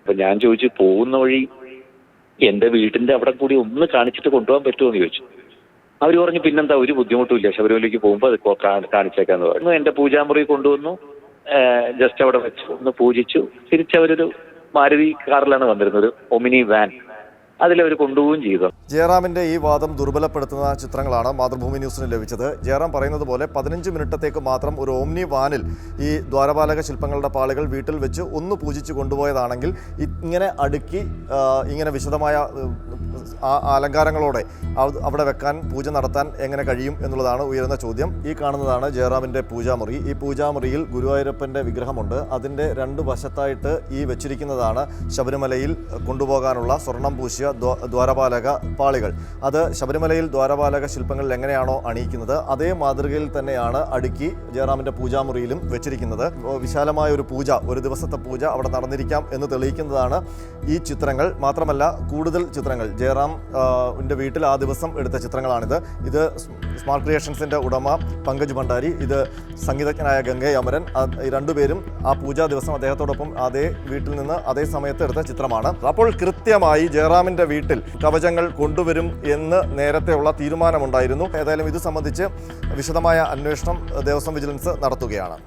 അപ്പൊ ഞാൻ ചോദിച്ചു, പോകുന്ന വഴി എന്റെ വീട്ടിന്റെ അവിടെ കൂടി ഒന്ന് കാണിച്ചിട്ട് കൊണ്ടുപോകാൻ പറ്റുമോ എന്ന് ചോദിച്ചു. അവർ പറഞ്ഞു പിന്നെന്താ, ഒരു ബുദ്ധിമുട്ടും ഇല്ല, ശബരിമലയ്ക്ക് പോകുമ്പോൾ അത് കാണിച്ചേക്കാന്ന് പറഞ്ഞു. എന്റെ പൂജാമുറി കൊണ്ടുവന്നു, ജസ്റ്റ് അവിടെ വെച്ചു, ഒന്ന് പൂജിച്ചു. തിരിച്ചവരൊരു മാരുതി കാറിലാണ് വന്നിരുന്നത്, ഒമിനി വാൻ, അതിലവർ കൊണ്ടുപോവുകയും ചെയ്തു. ജയറാമിന്റെ ഈ വാദം ദുർബലപ്പെടുത്തുന്ന ചിത്രങ്ങളാണ് മാതൃഭൂമി ന്യൂസിന് ലഭിച്ചത്. ജയറാം പറയുന്നത് പോലെ 15 മിനിറ്റത്തേക്ക് മാത്രം ഒരു ഓമ്നി വാനിൽ ഈ ദ്വാരപാലക ശില്പങ്ങളുടെ പാളികൾ വീട്ടിൽ വെച്ച് ഒന്ന് പൂജിച്ച് കൊണ്ടുപോയതാണെങ്കിൽ ഇങ്ങനെ അടുക്കി ഇങ്ങനെ വിശദമായ അലങ്കാരങ്ങളോടെ അവിടെ വെക്കാൻ, പൂജ നടത്താൻ എങ്ങനെ കഴിയും എന്നുള്ളതാണ് ഉയരുന്ന ചോദ്യം. ഈ കാണുന്നതാണ് ജയറാമിൻ്റെ പൂജാമുറി. ഈ പൂജാമുറിയിൽ ഗുരുവായൂരപ്പൻ്റെ വിഗ്രഹമുണ്ട്. അതിൻ്റെ 2 വശത്തായിട്ട് ഈ വെച്ചിരിക്കുന്നതാണ് ശബരിമലയിൽ കൊണ്ടുപോകാനുള്ള സ്വർണം പൂശിയ ദ്വാരപാലക പാളികൾ. അത് ശബരിമലയിൽ ദ്വാരപാലക ശില്പങ്ങളിൽ എങ്ങനെയാണോ അണിയിക്കുന്നത് അതേ മാതൃകയിൽ തന്നെയാണ് അടുക്കി ജയറാമിൻ്റെ പൂജാമുറിയിലും വെച്ചിരിക്കുന്നത്. വിശാലമായ ഒരു പൂജ, ഒരു ദിവസത്തെ പൂജ അവിടെ നടന്നിരിക്കാം എന്ന് തെളിയിക്കുന്നതാണ് ഈ ചിത്രങ്ങൾ. മാത്രമല്ല കൂടുതൽ ചിത്രങ്ങൾ ജയറാമിൻ്റെ വീട്ടിൽ ആ ദിവസം എടുത്ത ചിത്രങ്ങളാണിത്. ഇത് സ്മാർട്ട് ക്രിയേഷൻസിൻ്റെ ഉടമ പങ്കജ് ഭണ്ഡാരി, ഇത് സംഗീതജ്ഞനായ ഗംഗ അമരൻ, ഈ രണ്ടുപേരും ആ പൂജാ ദിവസം അദ്ദേഹത്തോടൊപ്പം അതേ വീട്ടിൽ നിന്ന് അതേ സമയത്ത് എടുത്ത ചിത്രമാണ്. അപ്പോൾ കൃത്യമായി ജയറാമിൻ്റെ വീട്ടിൽ കവചങ്ങൾ കൊണ്ടുവരും എന്ന് നേരത്തെയുള്ള തീരുമാനമുണ്ടായിരുന്നു. ഏതായാലും ഇത് സംബന്ധിച്ച് വിശദമായ അന്വേഷണം ദേവസ്വം വിജിലൻസ് നടത്തുകയാണ്.